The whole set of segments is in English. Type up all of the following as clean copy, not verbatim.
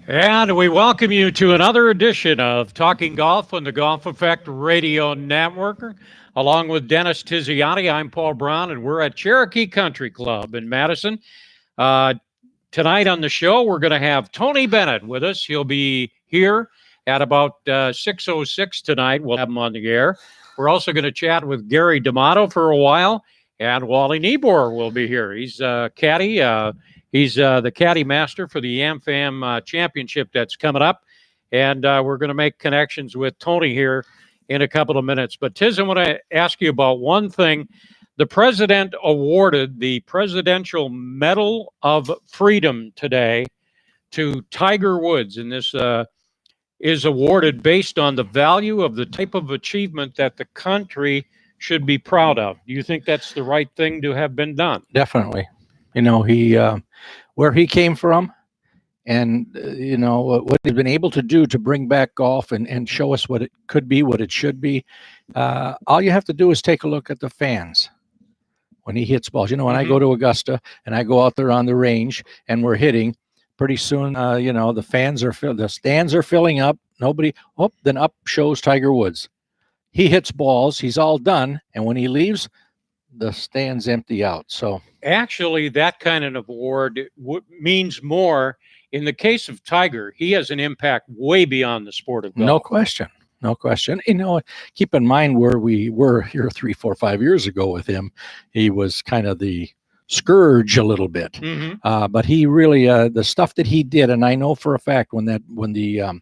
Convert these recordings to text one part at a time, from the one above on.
And we welcome you to another edition of Talking Golf on the Golf Effect Radio Network. Along with Dennis Tiziani, I'm Paul Brown, and we're at Cherokee Country Club in Madison. Uh, Tonight on the show, we're going to have Tony Bennett with us. He'll be here at about 6:06 tonight. We'll have him on the air. We're also going to chat with Gary D'Amato for a while, and Wally Niebuhr will be here. He's caddy. He's the caddy master for the AmFam Championship that's coming up, and we're going to make connections with Tony here in a couple of minutes. But Tiz, I want to ask you about one thing. The president awarded the Presidential Medal of Freedom today to Tiger Woods, and this is awarded based on the value of the type of achievement that the country should be proud of. Do you think that's the right thing to have been done? Definitely. He where he came from, and what he's been able to do to bring back golf and show us what it could be, what it should be. All you have to do is take a look at the fans when he hits balls. When I go to Augusta and I go out there on the range and we're hitting, pretty soon, the fans are the stands are filling up. Nobody, then up shows Tiger Woods. He hits balls. He's all done, and when he leaves, the stands empty out. So actually, that kind of award means more. In the case of Tiger, he has an impact way beyond the sport of golf. No question. No question. Keep in mind where we were here 3, 4, 5 years ago with him. He was kind of the scourge a little bit. But he really, the stuff that he did, and I know for a fact when the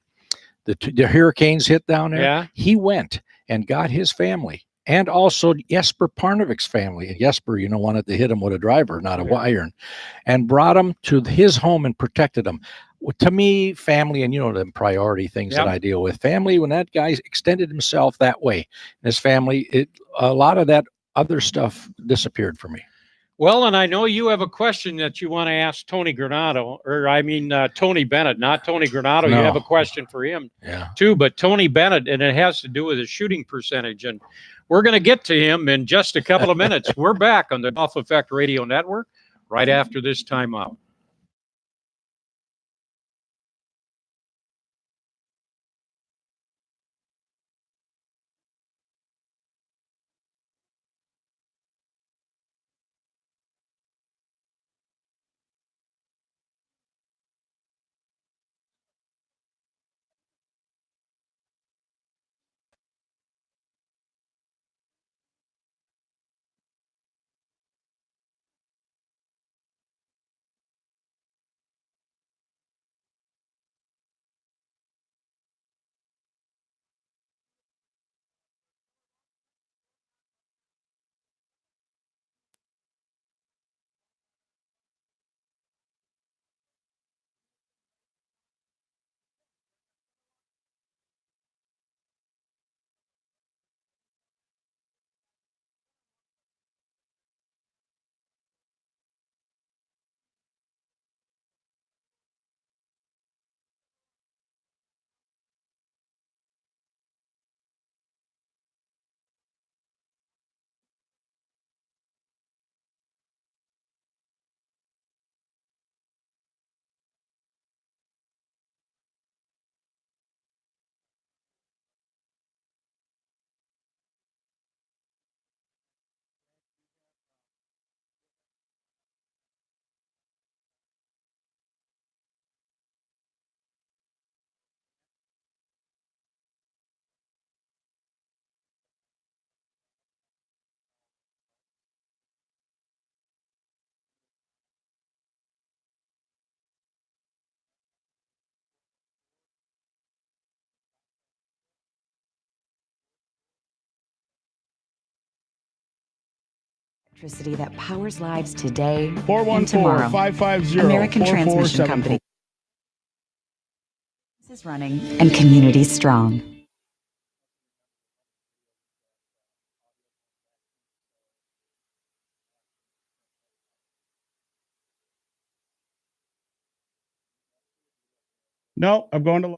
hurricanes hit down there, he went and got his family. And also Jesper Parnevik's family. And Jesper, wanted to hit him with a driver, not a iron, and brought him to his home and protected him. To me, family, and the priority things that I deal with. Family, when that guy extended himself that way, his family, a lot of that other stuff disappeared for me. Well, and I know you have a question that you want to ask Tony Granato, Tony Bennett, not Tony Granato. No. You have a question for him too, but Tony Bennett, and it has to do with his shooting percentage. And we're going to get to him in just a couple of minutes. We're back on the Golf Effect Radio Network right after this timeout. Electricity that powers lives today and tomorrow. 414-550-4474. American Transmission Company. This is running and community strong. No, I'm going to.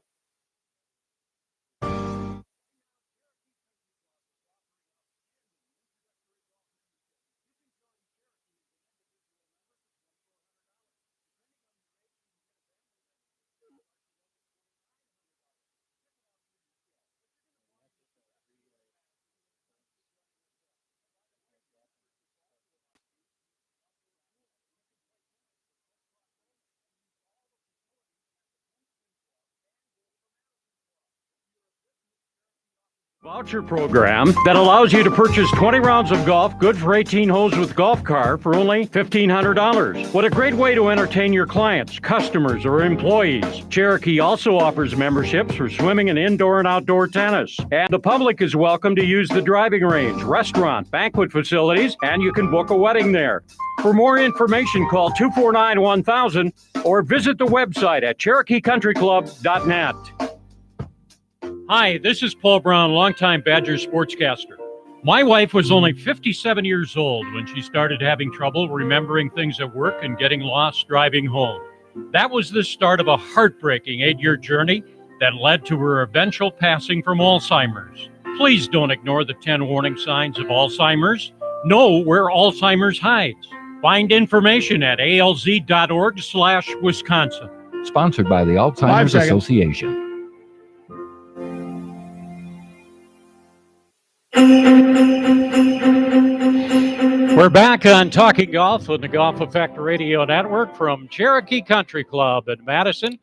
Voucher program that allows you to purchase 20 rounds of golf, good for 18 holes with golf car for only $1,500. What a great way to entertain your clients, customers, or employees. Cherokee also offers memberships for swimming and indoor and outdoor tennis. And the public is welcome to use the driving range, restaurant, banquet facilities, and you can book a wedding there. For more information, call 249-1000 or visit the website at CherokeeCountryClub.net. Hi, this is Paul Brown, longtime Badger sportscaster. My wife was only 57 years old when she started having trouble remembering things at work and getting lost driving home. That was the start of a heartbreaking 8-year journey that led to her eventual passing from Alzheimer's. Please don't ignore the 10 warning signs of Alzheimer's. Know where Alzheimer's hides. Find information at alz.org/Wisconsin. Sponsored by the Alzheimer's Association. We're back on Talking Golf on the Golf Effect Radio Network from Cherokee Country Club in Madison.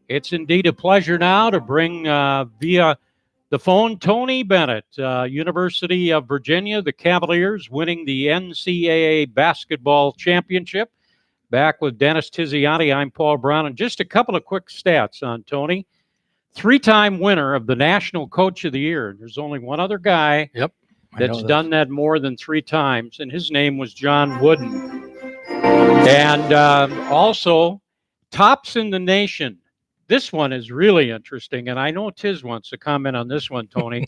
It's indeed a pleasure now to bring via the phone Tony Bennett, University of Virginia, the Cavaliers winning the NCAA basketball championship. Back with Dennis Tiziani, I'm Paul Brown. And just a couple of quick stats on Tony. 3-time winner of the National Coach of the Year. There's only one other guy that's done that more than 3 times, and his name was John Wooden. And also, tops in the nation. This one is really interesting, and I know Tiz wants to comment on this one, Tony.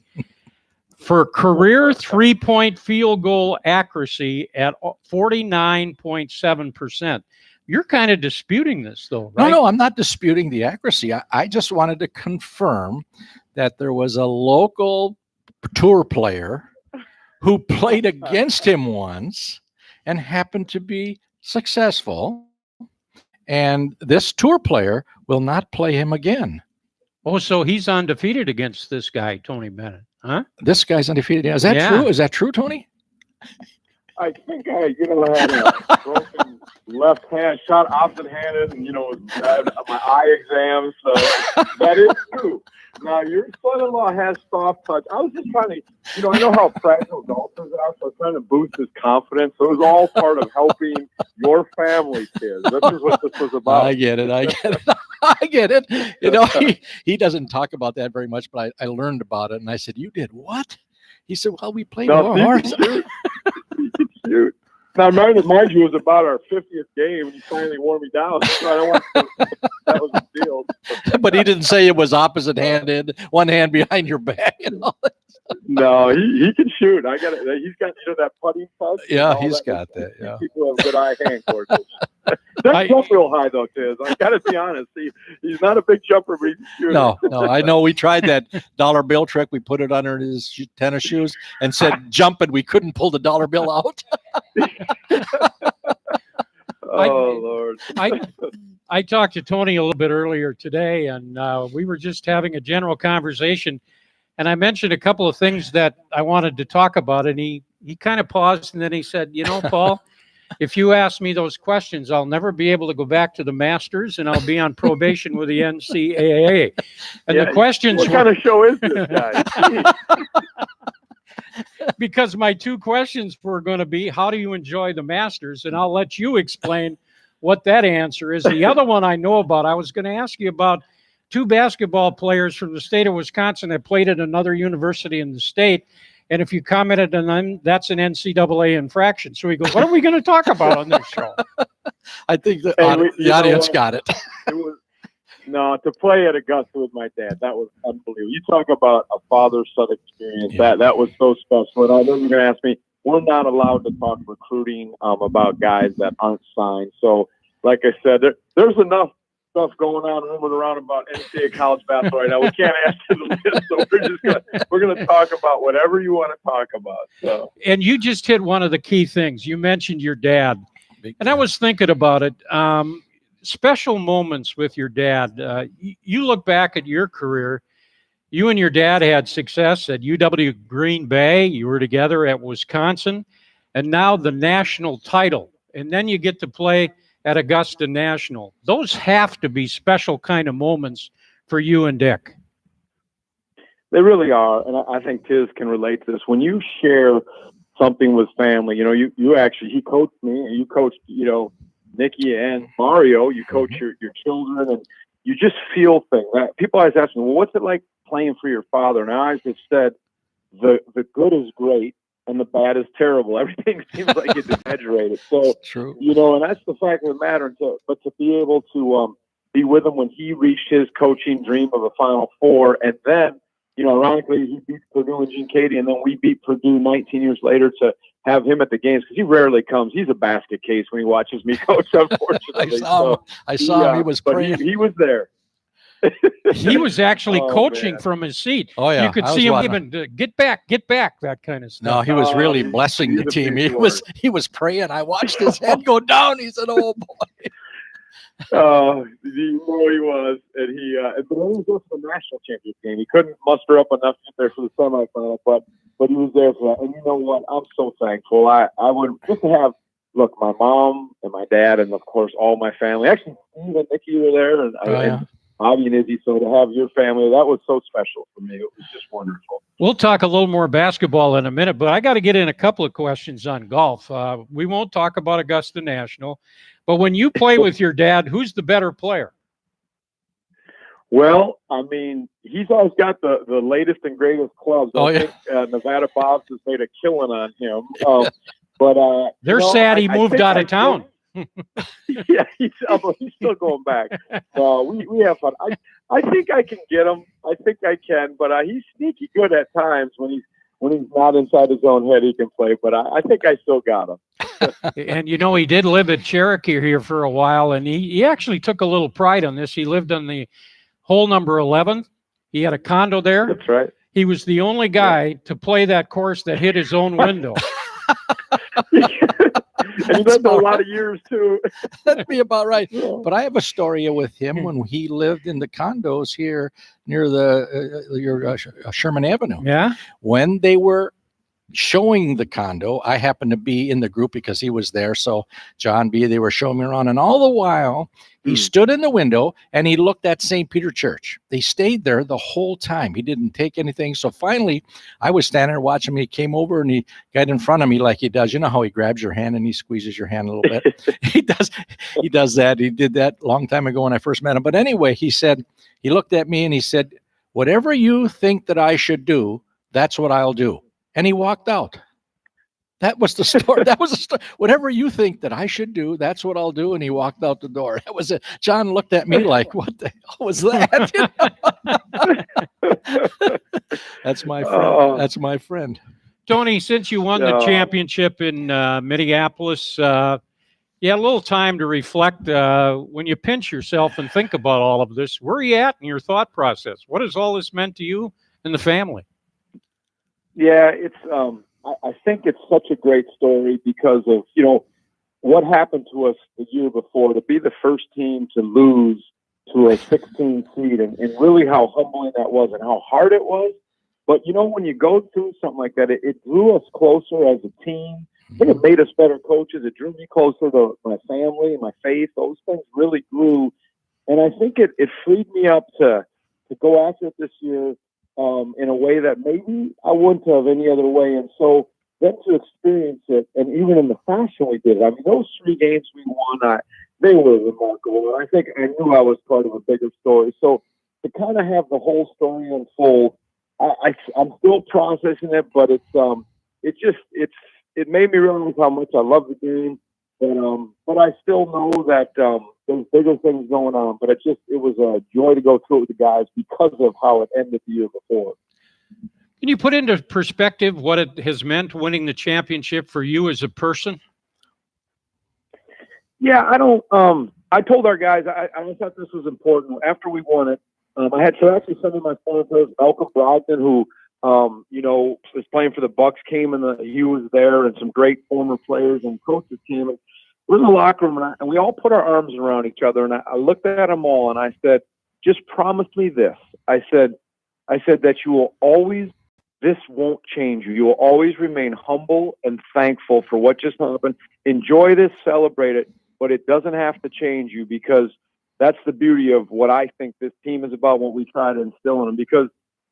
For career three-point field goal accuracy at 49.7%. You're kind of disputing this, though, right? No, I'm not disputing the accuracy. I just wanted to confirm that there was a local tour player who played against him once and happened to be successful. And this tour player will not play him again. Oh, so he's undefeated against this guy, Tony Bennett, huh? This guy's undefeated. Is that true? Is that true, Tony? I think I, had a broken left hand, shot opposite-handed, and, my eye exam. So that is true. Now, your son-in-law has soft touch. I was just trying to, I know how fragile golfers are, so I was trying to boost his confidence. So it was all part of helping your family, kids. This is what this was about. I get it. I get it. He doesn't talk about that very much, but I learned about it, and I said, "You did what?" He said, "Well, we played horse." Shoot. Now, mind you, it was about our 50th game, and he finally wore me down. So I don't want to, that was the deal. But he didn't say it was opposite-handed, one hand behind your back and all that. No, he can shoot. I got it. He's got that putting touch. Yeah, he's got that. Yeah. People have good eye-hand coordination. That jump real high though, Tiz. I got to be honest. He's not a big jumper, but he's a shooter. No. I know we tried that dollar bill trick. We put it under his tennis shoes and said jump, and we couldn't pull the dollar bill out. Lord. I talked to Tony a little bit earlier today, and we were just having a general conversation. And I mentioned a couple of things that I wanted to talk about, and he kind of paused, and then he said, Paul, if you ask me those questions, I'll never be able to go back to the Masters, and I'll be on probation with the NCAA. And the questions what kind of show is this guy? Because my 2 questions were going to be, how do you enjoy the Masters? And I'll let you explain what that answer is. The other one I know about, I was going to ask you about 2 basketball players from the state of Wisconsin that played at another university in the state. And if you commented on them, that's an NCAA infraction. So he goes, what are we going to talk about on this show? I think the audience got it. To play at Augusta with my dad, that was unbelievable. You talk about a father-son experience. Yeah. That was so special. And I know you're going to ask me, we're not allowed to talk recruiting about guys that aren't signed. So, like I said, there's enough stuff going on rumored around about NCAA college basketball right now. We can't add to the list, so we're gonna talk about whatever you want to talk about. So. And you just hit one of the key things. You mentioned your dad, and I was thinking about it. Special moments with your dad. You look back at your career. You and your dad had success at UW Green Bay. You were together at Wisconsin, and now the national title. And then you get to play at Augusta National. Those have to be special kind of moments for you and Dick. They really are, and I think Tiz can relate to this. When you share something with family, you actually, he coached me, and you coached, Nikki and Mario. You coach your children, and you just feel things. People always ask me, well, what's it like playing for your father? And I always have said, the good is great, and the bad is terrible. Everything seems like it's exaggerated. So, True. and that's the fact of the matter. But to be able to be with him when he reached his coaching dream of a Final Four, and then, ironically, he beat Purdue and Gene Katie, and then we beat Purdue 19 years later to have him at the games, because he rarely comes. He's a basket case when he watches me coach, unfortunately. I saw him. He was praying. He was there. He was actually coaching man. from his seat. Oh, yeah. You could see him even get back, that kind of stuff. No, he was really blessing the team. He was praying. I watched his head go down. He said, "Oh boy." He was, and but he was there for the national championship game. He couldn't muster up enough to get there for the semifinal, but he was there for that. And you know what? I'm so thankful. I would just to have my mom and my dad, and of course all my family. Actually, Steve and Nikki were there, and Bobby and Izzy. So to have your family, that was so special for me. It was just wonderful. We'll talk a little more basketball in a minute, but I got to get in a couple of questions on golf. We won't talk about Augusta National, but when you play with your dad, who's the better player? Well, I mean, he's always got the latest and greatest clubs. I think Nevada Bob's has made a killing on him. But they're sad he moved out of town. Yeah, he's still going back. We have fun. I think I can get him. I think I can, but he's sneaky good at times when he's not inside his own head. He can play, but I think I still got him. And he did live at Cherokee here for a while, and he actually took a little pride on this. He lived on the hole number 11. He had a condo there. That's right. He was the only guy to play that course that hit his own window. And he lived a lot of years too. That'd be about right. Yeah. But I have a story with him when he lived in the condos here near Sherman Avenue. Yeah. When they were showing the condo, I happened to be in the group because he was there. So John B, they were showing me around, and all the while he stood in the window and he looked at St. Peter Church. They stayed there the whole time. He didn't take anything. So finally I was standing there watching him. He came over and he got in front of me like he does. You know how he grabs your hand and he squeezes your hand a little bit? He does that. He did that a long time ago when I first met him. But anyway, he looked at me and he said, "Whatever you think that I should do, that's what I'll do." And he walked out. That was the story. That was the story. Whatever you think that I should do, that's what I'll do. And he walked out the door. That was it. John looked at me like, "What the hell was that?" That's my friend. That's my friend. Tony, since you won the championship in Minneapolis, you had a little time to reflect. When you pinch yourself and think about all of this, where are you at in your thought process? What has all this meant to you and the family? Yeah, it's. I think it's such a great story because of what happened to us the year before, to be the first team to lose to a 16 seed, and really how humbling that was and how hard it was. But when you go through something like that, it drew us closer as a team. I think it made us better coaches. It drew me closer to my family and my faith. Those things really grew, and I think it freed me up to go after it this year. In a way that maybe I wouldn't have any other way. And so then to experience it, and even in the fashion we did it, I mean, those 3 games we won, they were remarkable. And I think I knew I was part of a bigger story. So to kind of have the whole story unfold, I'm still processing it, but it made me realize how much I love the game. But I still know that there's bigger things going on. But it was a joy to go through it with the guys because of how it ended the year before. Can you put into perspective what it has meant winning the championship for you as a person? Yeah, I don't. I told our guys I thought this was important. After we won it, I had actually some of my former players, Malcolm Brogdon, who was playing for the Bucks, came and he was there, and some great former players and coaches came. And we're in the locker room, and we all put our arms around each other. And I looked at them all, and I said, "Just promise me this." I said that you will always. This won't change you. You will always remain humble and thankful for what just happened. Enjoy this, celebrate it, but it doesn't have to change you, because that's the beauty of what I think this team is about, what we try to instill in them. Because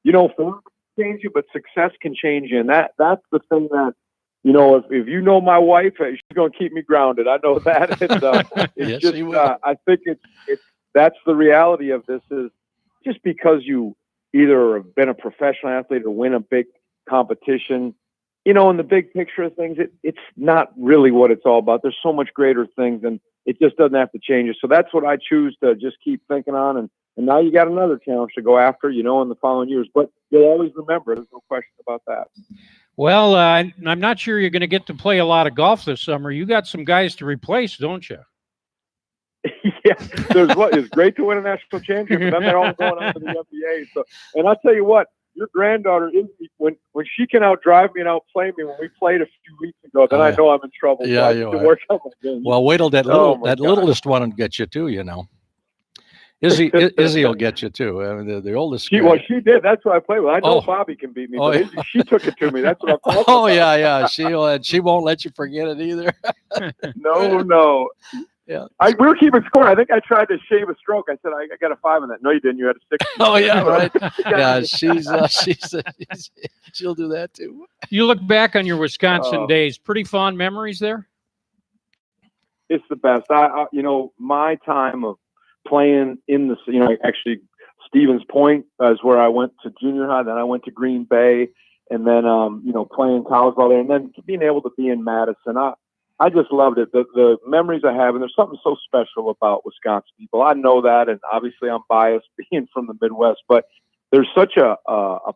form can change you, but success can change you. And that's the thing that, if you know my wife, she's going to keep me grounded. I know that. It's Yes, she will. I think that's the reality of this is just because you either have been a professional athlete or win a big competition, in the big picture of things, it's not really what it's all about. There's so much greater things, and it just doesn't have to change. So that's what I choose to just keep thinking on. And now you got another challenge to go after, in the following years. But you'll always remember, there's no question about that. Well, I'm not sure you're going to get to play a lot of golf this summer. You got some guys to replace, don't you? Yeah, it's great to win a national championship, but then they're all going on to the NBA. So, and I'll tell you what, your granddaughter, when she can outdrive me and outplay me, when we played a few weeks ago, then I know I'm in trouble. Yeah, so you to are. work on my game. Well, wait till that God. littlest one will get you too. Izzy will get you too. I mean, the oldest. She did. That's what I play with. I know Bobby can beat me, but yeah. she took it to me. That's what I'm talking Oh about. yeah. She won't let you forget it either. No. Yeah. We were keeping score. I think I tried to shave a stroke. I said I got a 5 in that. No, you didn't. You had a 6. Oh yeah, right. Yeah, she'll do that too. You look back on your Wisconsin days, pretty fond memories there? It's the best. My time of playing in the, actually Stevens Point is where I went to junior high. Then I went to Green Bay, and then, playing college ball there, and then being able to be in Madison. I just loved it. The memories I have, and there's something so special about Wisconsin people. I know that, and obviously I'm biased being from the Midwest, but there's such a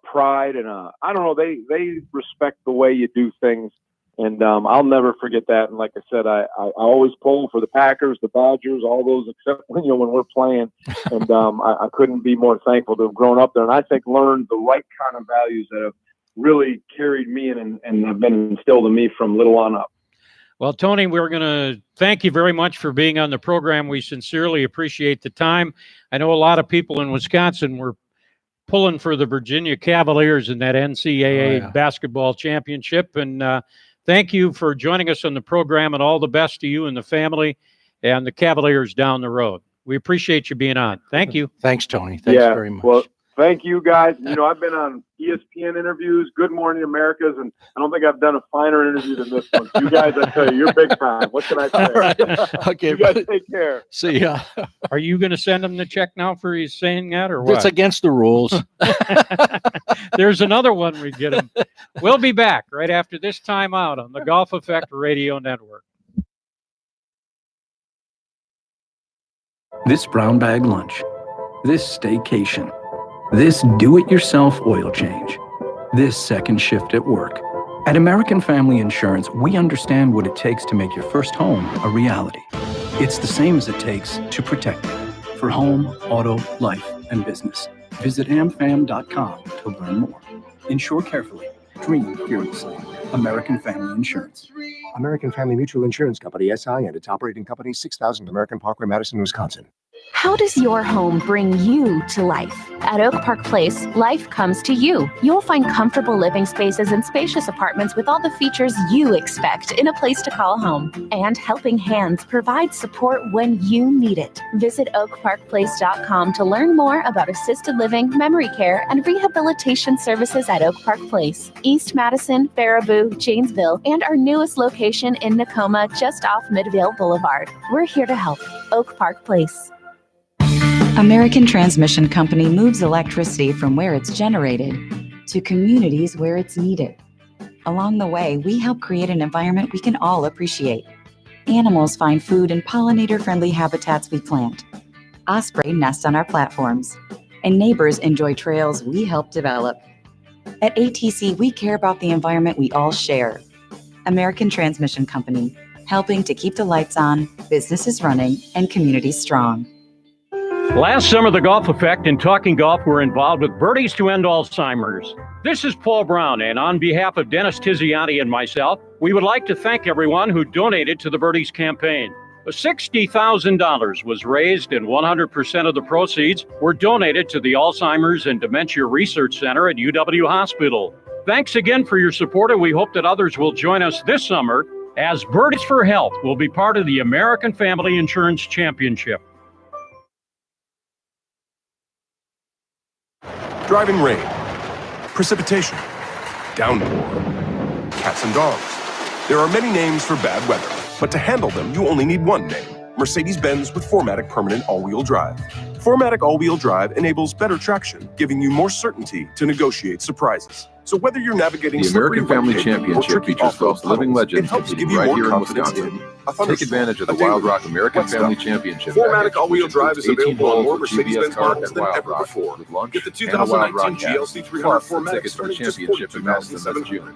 pride and I don't know, they respect the way you do things, and I'll never forget that. And like I said, I always pull for the Packers, the Dodgers, all those, except when we're playing. And I couldn't be more thankful to have grown up there, and I think learned the right kind of values that have really carried me and have been instilled in me from little on up. Well, Tony, we're going to thank you very much for being on the program. We sincerely appreciate the time. I know a lot of people in Wisconsin were pulling for the Virginia Cavaliers in that NCAA basketball championship. And thank you for joining us on the program, and all the best to you and the family and the Cavaliers down the road. We appreciate you being on. Thank you. Thanks, Tony. Thanks very much. Well, thank you, guys. I've been on ESPN interviews, Good Morning Americas, and I don't think I've done a finer interview than this one. You guys, I tell you, you're big time. What can I say? All right. Okay. You guys take care. See ya. Are you going to send him the check now for he's saying that, or what? It's against the rules. There's another one we get him. We'll be back right after this time out on the Golf Effect Radio Network. This brown bag lunch, this staycation, this do-it-yourself oil change, this second shift at work. At American Family Insurance, we understand what it takes to make your first home a reality. It's the same as it takes to protect it. For home, auto, life, and business. Visit amfam.com to learn more. Insure carefully. Dream fearlessly. American Family Insurance. American Family Mutual Insurance Company, SI, and its operating company, 6000 American Parkway, Madison, Wisconsin. How does your home bring you to life? At Oak Park Place, life comes to you. You'll find comfortable living spaces and spacious apartments with all the features you expect in a place to call home. And Helping Hands provides support when you need it. Visit oakparkplace.com to learn more about assisted living, memory care, and rehabilitation services at Oak Park Place, East Madison, Baraboo, Janesville, and our newest location in Tacoma, just off Midvale Boulevard. We're here to help. Oak Park Place. American Transmission Company moves electricity from where it's generated to communities where it's needed. Along the way, we help create an environment we can all appreciate. Animals find food in pollinator-friendly habitats we plant. Osprey nest on our platforms, and neighbors enjoy trails we help develop. At ATC, we care about the environment we all share. American Transmission Company, helping to keep the lights on, businesses running, and communities strong. Last summer, the Golf Effect and Talking Golf were involved with Birdies to End Alzheimer's. This is Paul Brown, and on behalf of Dennis Tiziani and myself, we would like to thank everyone who donated to the Birdies campaign. $60,000 was raised, and 100% of the proceeds were donated to the Alzheimer's and Dementia Research Center at UW Hospital. Thanks again for your support, and we hope that others will join us this summer as Birdies for Health will be part of the American Family Insurance Championship. Driving rain, precipitation, downpour, cats and dogs. There are many names for bad weather, but to handle them, you only need one name. Mercedes-Benz with 4MATIC Permanent All-Wheel Drive. 4MATIC All-Wheel Drive enables better traction, giving you more certainty to negotiate surprises. So whether you're navigating the American Family Championship features Golf's living legends competing right here in Wisconsin. Take advantage of the Wild Rock American Family Championship. 4MATIC All-Wheel Drive is available on more Mercedes-Benz models than ever before. Get the 2019 GLC 300 4MATIC starting just $42,700.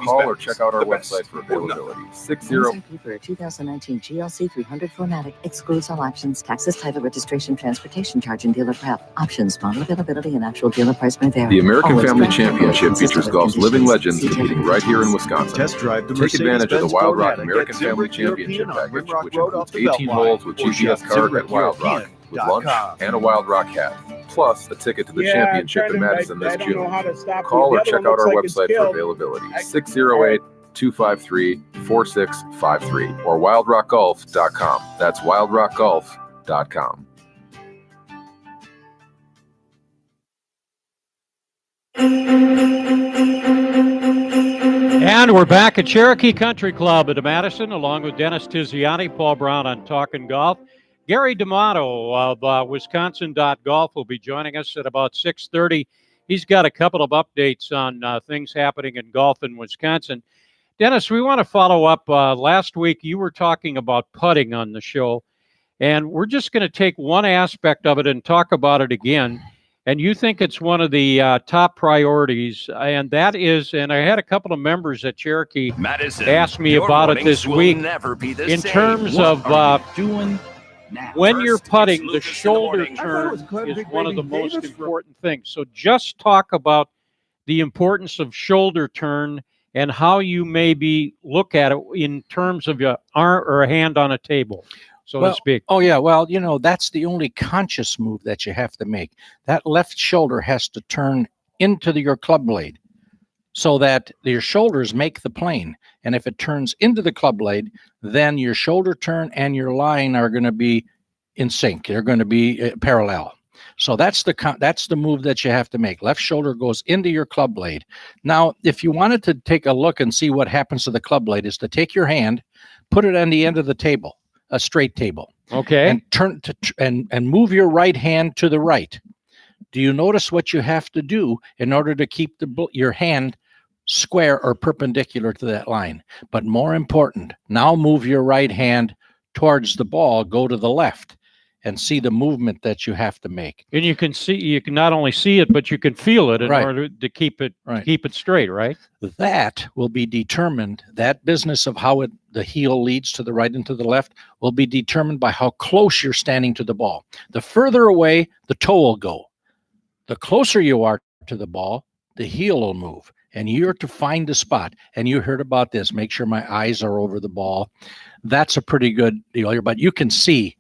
Call or check out our website for availability. 60 for a 2019 GLC 300 4MATIC excludes all options, taxes, title, registration, transportation charge, and dealer prep. Options, model availability, and actual dealer price may vary. The American Family Championship features Golf's living legends competing right here in Wisconsin. Test drive the Take advantage of the Wild Rock 4MATIC American at Family Zimbrick Championship European on package, Rimrock which Road includes off the 18 Beltline. holes with Or GPS shop card at Wild Rock, with lunch ZimbrickEuropean.com. and a Wild Rock hat, plus a ticket to the championship in Madison this June. Call or The other check one out our looks like website it's for killed. availability. 608-253-4653 or wildrockgolf.com. That's wildrockgolf.com. And we're back at Cherokee Country Club at Madison, along with Dennis Tiziani, Paul Brown on Talking Golf. Gary D'Amato of Wisconsin.golf will be joining us at about 6:30. He's got a couple of updates on things happening in golf in Wisconsin. Dennis, we want to follow up. Last week, you were talking about putting on the show, and we're just going to take one aspect of it and talk about it again. And you think it's one of the top priorities, and that is, and I had a couple of members at Cherokee Madison, ask me your about it mornings this will week never be the in same. terms What of are you doing now? when First, you're it's putting, the Lucas in shoulder morning. turn is one of the most important things. So just talk about the importance of shoulder turn and how you maybe look at it in terms of your arm or a hand on a table, so to speak. Oh, yeah. Well, you know, that's the only conscious move that you have to make. That left shoulder has to turn into your club blade so that your shoulders make the plane. And if it turns into the club blade, then your shoulder turn and your line are going to be in sync. They're going to be parallel. So that's the move that you have to make. Left shoulder goes into your club blade. Now, if you wanted to take a look and see what happens to the club blade, is to take your hand, put it on the end of the table, a straight table. Okay. And turn to and move your right hand to the right. Do you notice what you have to do in order to keep your hand square or perpendicular to that line? But more important, now move your right hand towards the ball, go to the left, and see the movement that you have to make. And you can not only see it, but you can feel it in Right. order to keep it Right. straight, right? That will be determined, that business of how the heel leads to the right and to the left will be determined by how close you're standing to the ball. The further away, the toe will go. The closer you are to the ball, the heel will move. And you're to find the spot. And you heard about this. Make sure my eyes are over the ball. That's a pretty good deal here. But you can see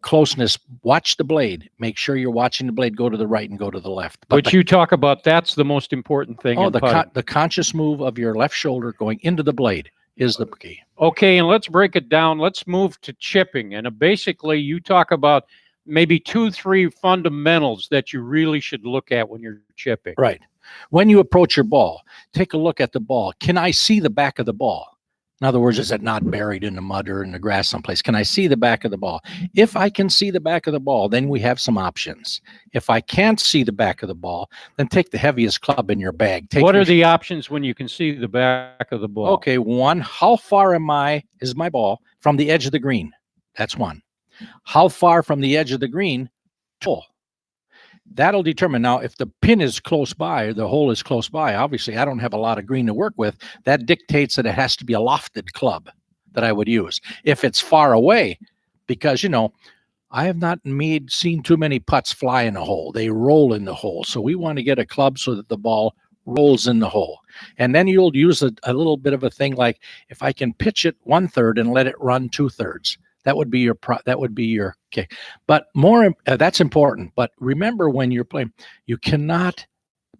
closeness. Watch the blade. Make sure you're watching the blade go to the right and go to the left. But you talk about that's the most important thing. Oh, in the putting. conscious move of your left shoulder going into the blade is the key. Okay, and let's break it down. Let's move to chipping. And basically, you talk about maybe 2-3 fundamentals that you really should look at when you're chipping. Right. When you approach your ball, take a look at the ball. Can I see the back of the ball? In other words, is it not buried in the mud or in the grass someplace? Can I see the back of the ball? If I can see the back of the ball, then we have some options. If I can't see the back of the ball, then take the heaviest club in your bag. What are the options when you can see the back of the ball? Okay, one, how far is my ball from the edge of the green? That's one. How far from the edge of the green? Hole. That'll determine. Now, if the pin is close by, the hole is close by, obviously I don't have a lot of green to work with. That dictates that it has to be a lofted club that I would use. If it's far away, because, you know, I have not seen too many putts fly in a hole. They roll in the hole. So we want to get a club so that the ball rolls in the hole. And then you'll use a little bit of a thing like, if I can pitch it 1/3 and let it run 2/3. That would be your okay. But more, that's important. But remember, when you're playing, you cannot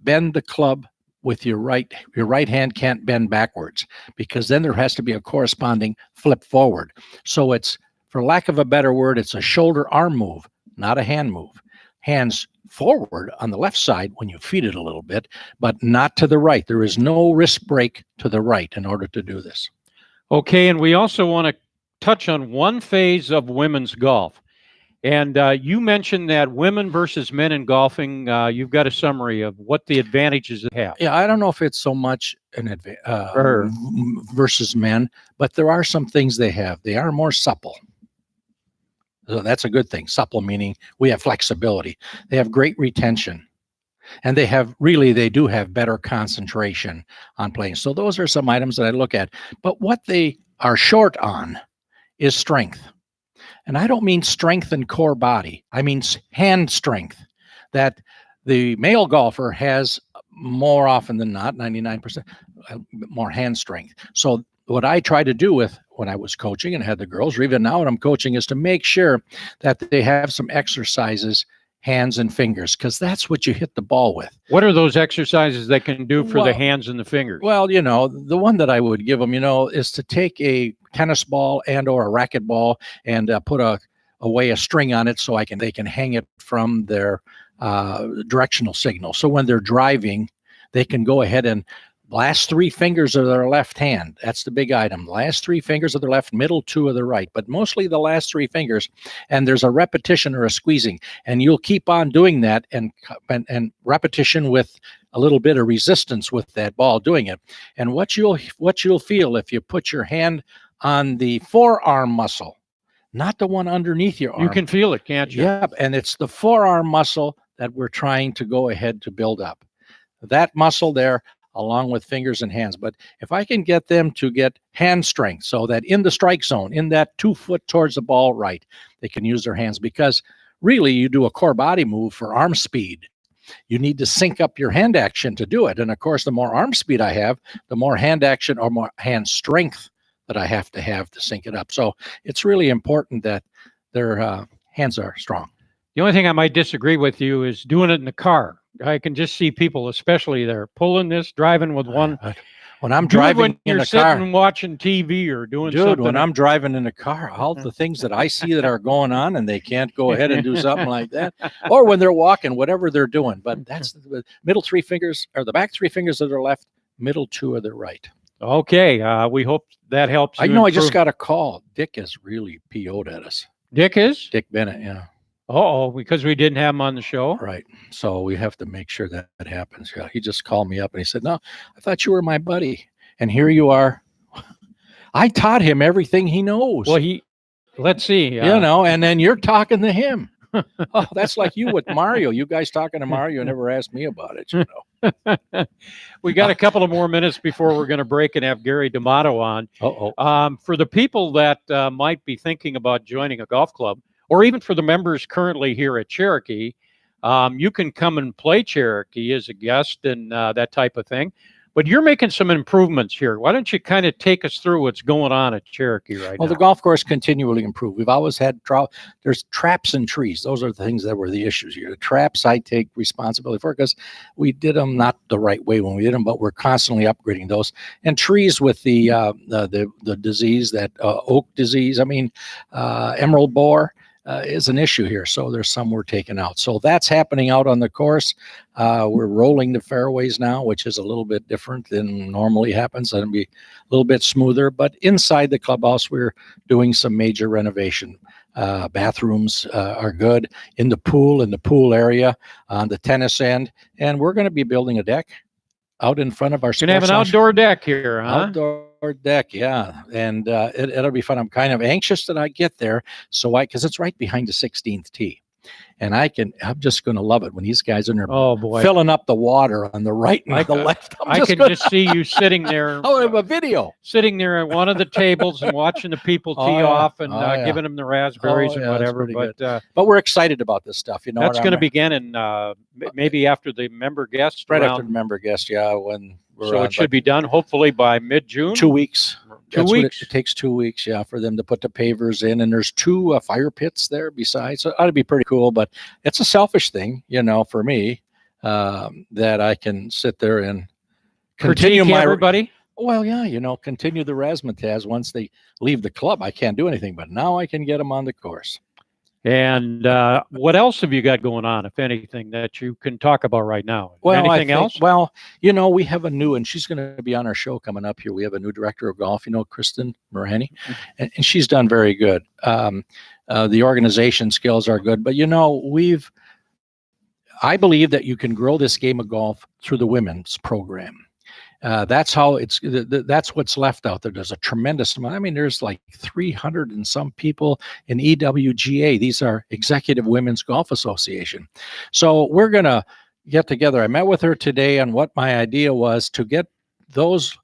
bend the club with your right. Your right hand can't bend backwards, because then there has to be a corresponding flip forward. So it's, for lack of a better word, it's a shoulder arm move, not a hand move. Hands forward on the left side when you feed it a little bit, but not to the right. There is no wrist break to the right in order to do this. Okay, and we also want to touch on one phase of women's golf. And you mentioned that women versus men in golfing, you've got a summary of what the advantages have. Yeah, I don't know if it's so much an versus men, but there are some things they have. They are more supple. So that's a good thing. Supple meaning we have flexibility. They have great retention. And they do have better concentration on playing. So those are some items that I look at. But what they are short on is strength. And I don't mean strength in core body. I mean hand strength, that the male golfer has more often than not, 99%, more hand strength. So what I try to do with when I was coaching and had the girls, or even now when I'm coaching, is to make sure that they have some exercises, hands and fingers, because that's what you hit the ball with. What are those exercises they can do for the hands and the fingers? Well, the one that I would give them, is to take a tennis ball and or a racket ball and put a string on it so they can hang it from their directional signal. So when they're driving, they can go ahead and last 3 fingers of their left hand. That's the big item. Last 3 fingers of their left, middle 2 of the right, but mostly the last 3 fingers. And there's a repetition or a squeezing, and you'll keep on doing that and repetition with a little bit of resistance with that ball doing it. And what you'll feel if you put your hand on the forearm muscle, not the one underneath your arm. You can feel it, can't you? Yep, and it's the forearm muscle that we're trying to go ahead to build up. That muscle there, along with fingers and hands. But if I can get them to get hand strength so that in the strike zone, in that 2 foot towards the ball right, they can use their hands, because really you do a core body move for arm speed. You need to sync up your hand action to do it. And of course, the more arm speed I have, the more hand action or more hand strength that I have to sync it up. So it's really important that their hands are strong. The only thing I might disagree with you is doing it in the car. I can just see people, especially they're pulling this, driving with one. When I'm driving in the car, sitting and watching TV or doing something. When I'm driving in the car, all the things that I see that are going on and they can't go ahead and do something like that, or when they're walking, whatever they're doing. But that's the middle 3 fingers, or the back 3 fingers of their left, middle 2 of their right. Okay, we hope that helps. I know. I just got a call. Dick is really PO'd at us. Dick is? Dick Bennett, yeah. Because we didn't have him on the show? Right. So we have to make sure that happens. Yeah. He just called me up and he said, "No, I thought you were my buddy. And here you are." I taught him everything he knows. Well, let's see. And then you're talking to him. Oh, that's like you with Mario. You guys talking to Mario never asked me about it, We got a couple of more minutes before we're going to break and have Gary D'Amato on. For the people that might be thinking about joining a golf club, or even for the members currently here at Cherokee, you can come and play Cherokee as a guest and that type of thing. But you're making some improvements here. Why don't you kind of take us through what's going on at Cherokee right now? Well, the golf course continually improved. We've always had there's traps and trees. Those are the things that were the issues here. The traps I take responsibility for because we did them not the right way when we did them, but we're constantly upgrading those. And trees with the disease, that oak disease, emerald borer, is an issue here. So there's some we're taking out. So that's happening out on the course. We're rolling the fairways now, which is a little bit different than normally happens. It'll be a little bit smoother. But inside the clubhouse, we're doing some major renovation. Bathrooms are good in the pool area, on the tennis end. And we're going to be building a deck out in front of our sports. Going to have an outdoor deck here, huh? Outdoor deck, yeah. And it'll be fun. I'm kind of anxious that I get there, because it's right behind the 16th tee. And I'm just going to love it when these guys are in there filling up the water on the right and the left. I can just see you sitting there. I have a video. Sitting there at one of the tables and watching the people tee off and giving them the raspberries and whatever. But we're excited about this stuff. That's going to begin in maybe after the member guest. Right after the member guest, yeah. It should be done hopefully by mid-June. 2 weeks. 2 weeks. It takes 2 weeks, yeah, for them to put the pavers in. And there's 2 fire pits there besides. So it ought to be pretty cool. But it's a selfish thing, for me, that I can sit there and continue everybody. Well, yeah, continue the razzmatazz once they leave the club. I can't do anything, but now I can get them on the course. And what else have you got going on, if anything, that you can talk about right now? Well, Anything else? Well, we have a new, and she's going to be on our show coming up here. We have a new director of golf, Kristen Morani, and she's done very good. The organization skills are good, but I believe that you can grow this game of golf through the women's program. That's how that's what's left out there. There's a tremendous amount. I mean, there's like 300 and some people in EWGA. These are Executive Women's Golf Association. So we're going to get together. I met with her today on what my idea was to get those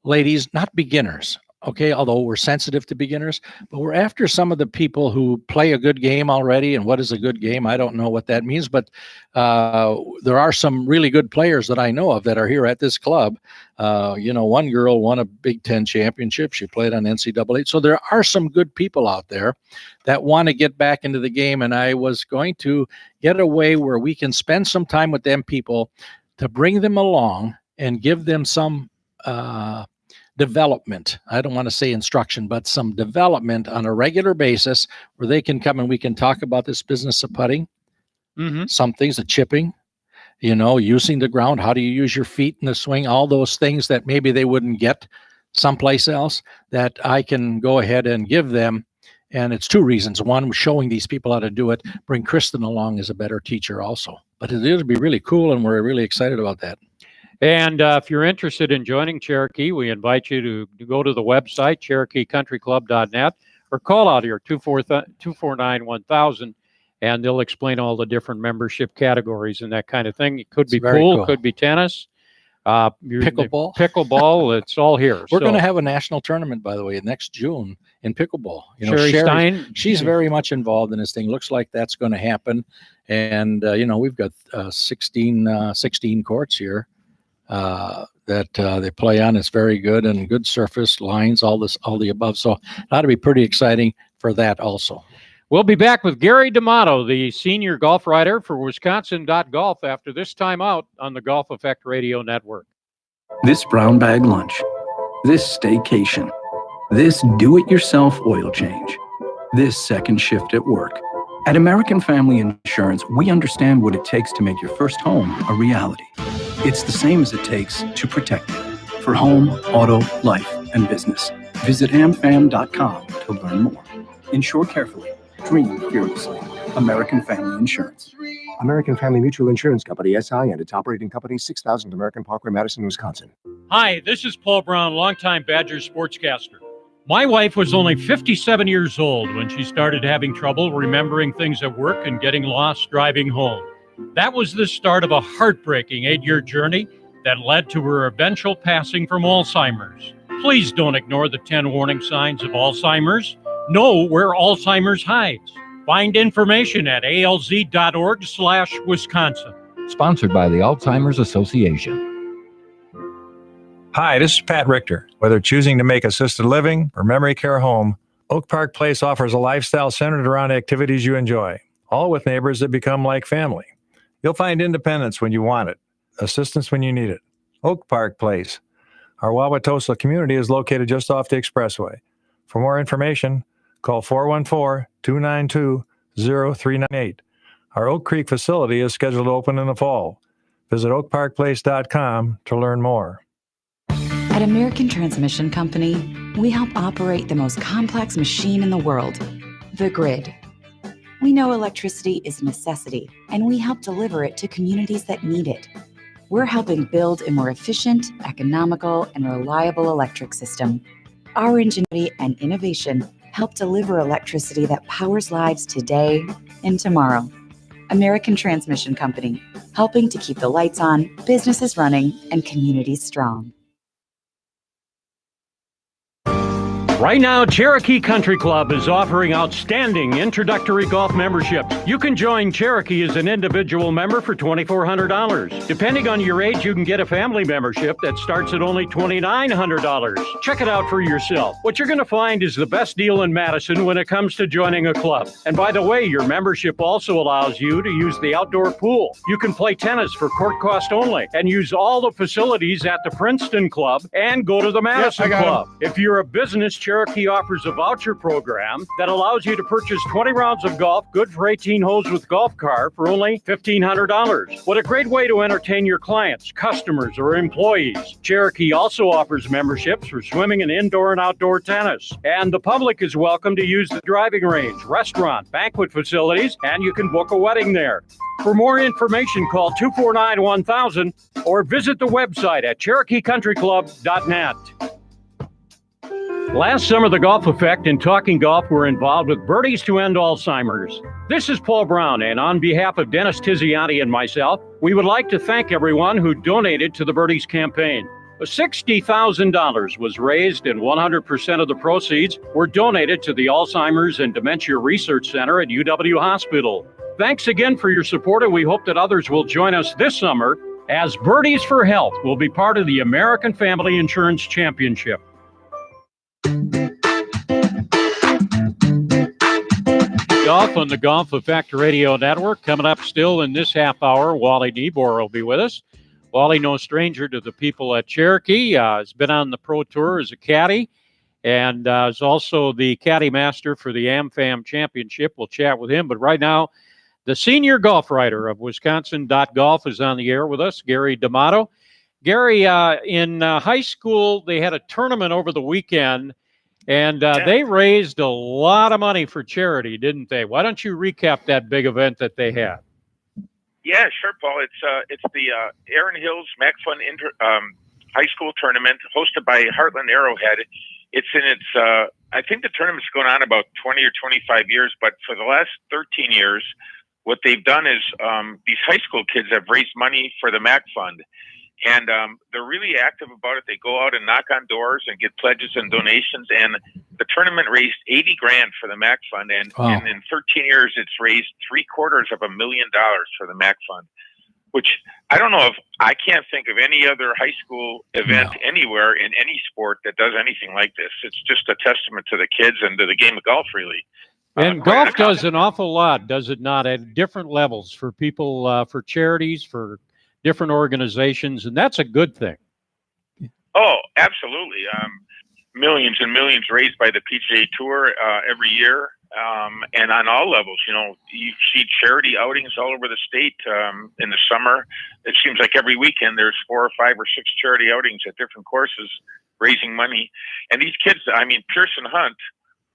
ladies, not beginners, okay, although we're sensitive to beginners, but we're after some of the people who play a good game already. And what is a good game? I don't know what that means, but there are some really good players that I know of that are here at this club. One girl won a Big Ten championship. She played on NCAA. So there are some good people out there that want to get back into the game. And I was going to get a way where we can spend some time with them people to bring them along and give them some development. I don't want to say instruction, but some development on a regular basis where they can come and we can talk about this business of putting, some things, the chipping, using the ground. How do you use your feet in the swing? All those things that maybe they wouldn't get someplace else that I can go ahead and give them. And it's two reasons. One, showing these people how to do it. Bring Kristen along as a better teacher also. But it'll be really cool, and we're really excited about that. And if you're interested in joining Cherokee, we invite you to go to the website, CherokeeCountryClub.net, or call out here, 249-1000, and they'll explain all the different membership categories and that kind of thing. It could be pool, could be tennis, pickleball, it's all here. We're going to have a national tournament, by the way, next June in pickleball. Sherry Stein? She's very much involved in this thing. Looks like that's going to happen. And, we've got 16 courts here that they play on. It's very good and good surface lines, all the above. So it ought to be pretty exciting for that also. We'll be back with Gary D'Amato, the senior golf writer for Wisconsin.golf, after this time out on the Golf Effect Radio Network. This brown bag lunch, this staycation, this do-it-yourself oil change, this second shift at work. At American Family Insurance, we understand what it takes to make your first home a reality. It's the same as it takes to protect it. For home, auto, life, and business, visit amfam.com to learn more. Insure carefully. Dream fearlessly. American Family Insurance. American Family Mutual Insurance Company, SI, and its operating company, 6000 American Parkway, Madison, Wisconsin. Hi, this is Paul Brown, longtime Badgers sportscaster. My wife was only 57 years old when she started having trouble remembering things at work and getting lost driving home. That was the start of a heartbreaking 8-year journey that led to her eventual passing from Alzheimer's. Please don't ignore the 10 warning signs of Alzheimer's. Know where Alzheimer's hides. Find information at alz.org/Wisconsin. Sponsored by the Alzheimer's Association. Hi, this is Pat Richter. Whether choosing to make assisted living or memory care home, Oak Park Place offers a lifestyle centered around activities you enjoy, all with neighbors that become like family. You'll find independence when you want it, assistance when you need it. Oak Park Place. Our Wauwatosa community is located just off the expressway. For more information, call 414-292-0398. Our Oak Creek facility is scheduled to open in the fall. Visit oakparkplace.com to learn more. At American Transmission Company, we help operate the most complex machine in the world, the grid. We know electricity is a necessity, and we help deliver it to communities that need it. We're helping build a more efficient, economical, and reliable electric system. Our ingenuity and innovation help deliver electricity that powers lives today and tomorrow. American Transmission Company, helping to keep the lights on, businesses running, and communities strong. Right now, Cherokee Country Club is offering outstanding introductory golf memberships. You can join Cherokee as an individual member for $2,400. Depending on your age, you can get a family membership that starts at only $2,900. Check it out for yourself. What you're going to find is the best deal in Madison when it comes to joining a club. And by the way, your membership also allows you to use the outdoor pool. You can play tennis for court cost only and use all the facilities at the Princeton Club and go to the Madison Club. If you're a business, Cherokee Cherokee offers a voucher program that allows you to purchase 20 rounds of golf, good for 18 holes with golf car for only $1,500. What a great way to entertain your clients, customers, or employees. Cherokee also offers memberships for swimming and indoor and outdoor tennis. And the public is welcome to use the driving range, restaurant, banquet facilities, and you can book a wedding there. For more information, call 249-1000 or visit the website at CherokeeCountryClub.net. Last summer, the Golf Effect and Talking Golf were involved with Birdies to End Alzheimer's. This is Paul Brown, and on behalf of Dennis Tiziani and myself, we would like to thank everyone who donated to the Birdies campaign. $60,000 was raised, and 100% of the proceeds were donated to the Alzheimer's and Dementia Research Center at UW Hospital. Thanks again for your support, and we hope that others will join us this summer as Birdies for Health will be part of the American Family Insurance Championship. Golf on the Golf Effect Radio Network. Coming up still in this half hour, Wally Niebuhr will be with us. Wally, no stranger to the people at Cherokee, has been on the Pro Tour as a caddy and is also the caddy master for the AmFam Championship. We'll chat with him. But right now, the senior golf writer of Wisconsin.golf is on the air with us, Gary D'Amato. Gary, in high school, they had a tournament over the weekend, and they raised a lot of money for charity, didn't they? Why don't you recap that big event that they had? Yeah, sure, Paul. It's the Erin Hills Mac Fun high school tournament hosted by Heartland Arrowhead. It's in its, I think the tournament's going on about 20 or 25 years, but for the last 13 years, what they've done is these high school kids have raised money for the Mac Fund. And they're really active about it. They go out and knock on doors and get pledges and donations. And the tournament raised $80,000 for the Mac Fund. And, and in 13 years, it's raised $750,000 for the Mac Fund, which I don't know if I can't think of any other high school event anywhere in any sport that does anything like this. It's just a testament to the kids and to the game of golf, really. And golf does an awful lot, does it not, at different levels for people, for charities, for different organizations, and that's a good thing. Oh, absolutely. Millions and millions raised by the PGA Tour every year, and on all levels. You know, you see charity outings all over the state in the summer. It seems like every weekend there's 4 or 5 or 6 charity outings at different courses raising money. And these kids, I mean, Pearson Hunt,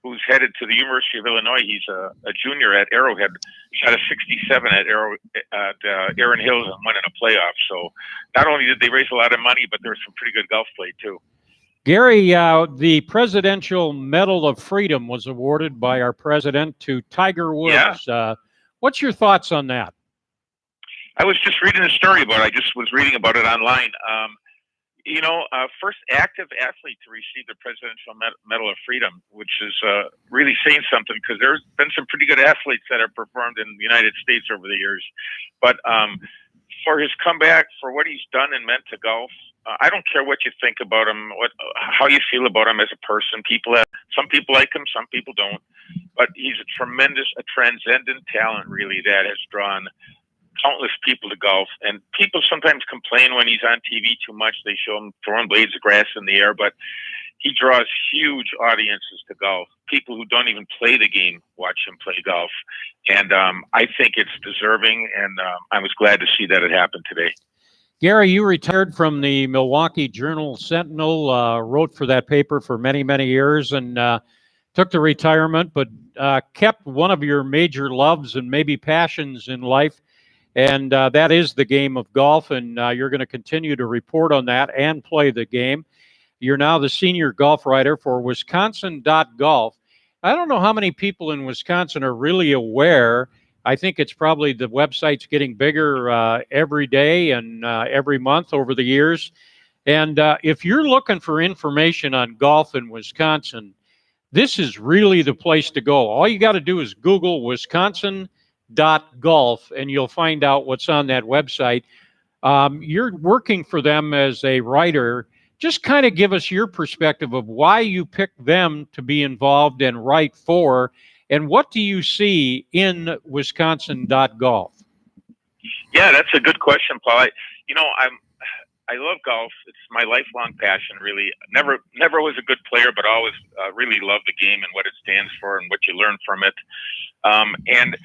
who's headed to the University of Illinois. He's a junior at Arrowhead, shot a 67 at Erin Hills and won in a playoff. So not only did they raise a lot of money, but there was some pretty good golf play too. Gary, the Presidential Medal of Freedom was awarded by our president to Tiger Woods. Yeah. What's your thoughts on that? I was just reading a story about it. I just was reading about it online. You know, first active athlete to receive the Presidential Medal of Freedom, which is really saying something because there's been some pretty good athletes that have performed in the United States over the years. But for his comeback, for what he's done and meant to golf, I don't care what you think about him, how you feel about him as a person. Some people like him, some people don't. But he's a transcendent talent, really, that has drawn countless people to golf. And people sometimes complain when he's on TV too much. They show him throwing blades of grass in the air, but he draws huge audiences to golf. People who don't even play the game watch him play golf. And I think it's deserving, and I was glad to see that it happened today. Gary, you retired from the Milwaukee Journal-Sentinel, wrote for that paper for many, many years, and took the retirement, but kept one of your major loves and maybe passions in life, and that is the game of golf, and you're going to continue to report on that and play the game. You're now the senior golf writer for Wisconsin.golf. I don't know how many people in Wisconsin are really aware. I think it's probably the website's getting bigger every day and every month over the years. And if you're looking for information on golf in Wisconsin, this is really the place to go. All you got to do is Google Wisconsin.golf, and you'll find out what's on that website. You're working for them as a writer. Just kind of give us your perspective of why you picked them to be involved and write for, and what do you see in Wisconsin.golf? Yeah, that's a good question, Paul. I love golf. It's my lifelong passion. Really, never was a good player, but always really loved the game and what it stands for and what you learn from it. And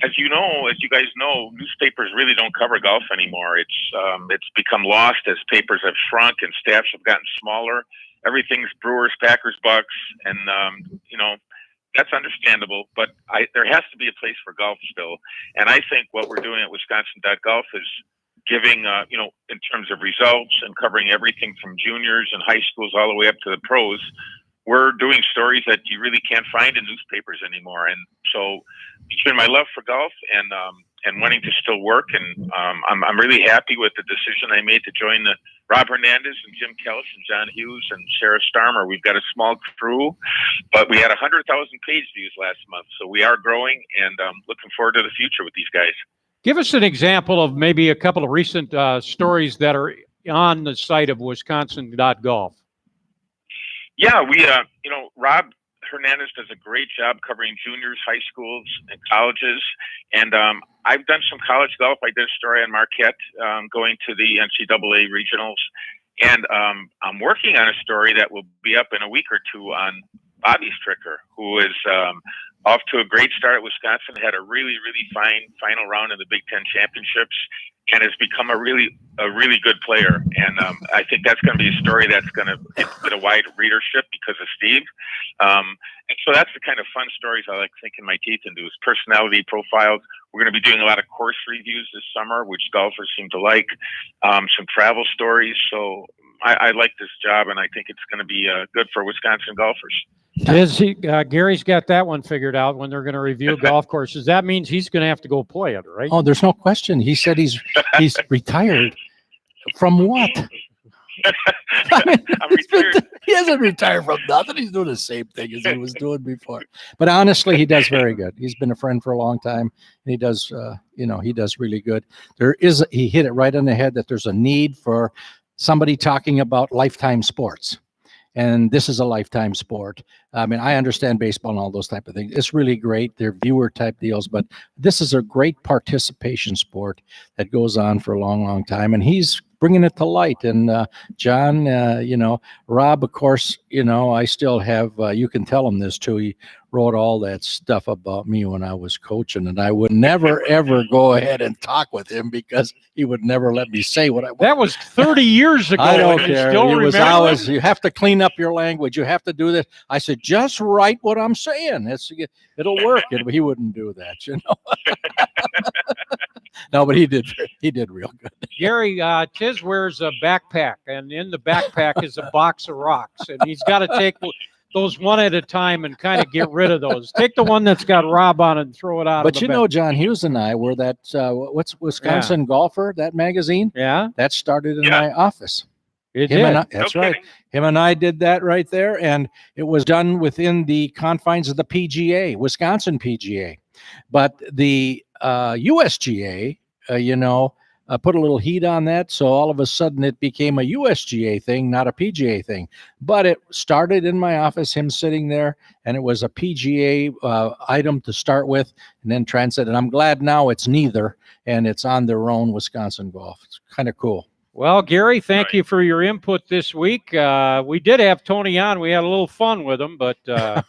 as you guys know, newspapers really don't cover golf anymore. It's become lost as papers have shrunk and staffs have gotten smaller. Everything's Brewers, Packers, Bucks, and that's understandable. But there has to be a place for golf still. And I think what we're doing at Wisconsin.golf is giving, in terms of results and covering everything from juniors and high schools all the way up to the pros. We're doing stories that you really can't find in newspapers anymore. And so between my love for golf and wanting to still work, and I'm really happy with the decision I made to join the Rob Hernandez and Jim Kelch and John Hughes and Sarah Starmer. We've got a small crew, but we had 100,000 page views last month. So we are growing, and looking forward to the future with these guys. Give us an example of maybe a couple of recent stories that are on the site of Wisconsin.golf. Yeah, we, Rob Hernandez does a great job covering juniors, high schools, and colleges. And I've done some college golf. I did a story on Marquette going to the NCAA regionals. And I'm working on a story that will be up in a week or two on Bobby Stricker, who is off to a great start at Wisconsin, had a really, really fine final round in the Big Ten championships, and has become a really good player. And I think that's going to be a story that's going to get a wide readership because of Steve. And so that's the kind of fun stories I like sinking my teeth into, is personality profiles. We're going to be doing a lot of course reviews this summer, which golfers seem to like, some travel stories. So I like this job, and I think it's going to be good for Wisconsin golfers. Gary's got that one figured out when they're going to review golf courses. That means he's going to have to go play it, right? Oh, there's no question. He said he's retired. From what? I'm retired. He hasn't retired from nothing. He's doing the same thing as he was doing before. But honestly, he does very good. He's been a friend for a long time, and he does, he does really good. He hit it right on the head that there's a need for somebody talking about lifetime sports. And this is a lifetime sport. I mean, I understand baseball and all those type of things. It's really great. They're viewer type deals, but this is a great participation sport that goes on for a long, long time. And he's bringing it to light. And John, Rob, of course, I still have, you can tell him this too. He wrote all that stuff about me when I was coaching, and I would never, ever go ahead and talk with him because he would never let me say what I wanted. That was 30 years ago. I don't care. Still It was always, you have to clean up your language. You have to do this. I said, just write what I'm saying. It'll work. And he wouldn't do that, No, but he did real good. Gary, Tiz wears a backpack, and in the backpack is a box of rocks, and he's got to take those one at a time and kind of get rid of those. Take the one that's got Rob on it and throw it out. But John Hughes and I were that, what's Wisconsin Golfer, that magazine? Yeah. That started in my office. It did. That's right. Him and I did that right there, and it was done within the confines of the PGA, Wisconsin PGA. But the USGA, put a little heat on that, so all of a sudden it became a USGA thing, not a PGA thing. But it started in my office, him sitting there, and it was a PGA item to start with, and then transit. And I'm glad now it's neither, and it's on their own Wisconsin Golf. It's kind of cool. Well, Gary, thank you for your input this week. We did have Tony on. We had a little fun with him, but yeah.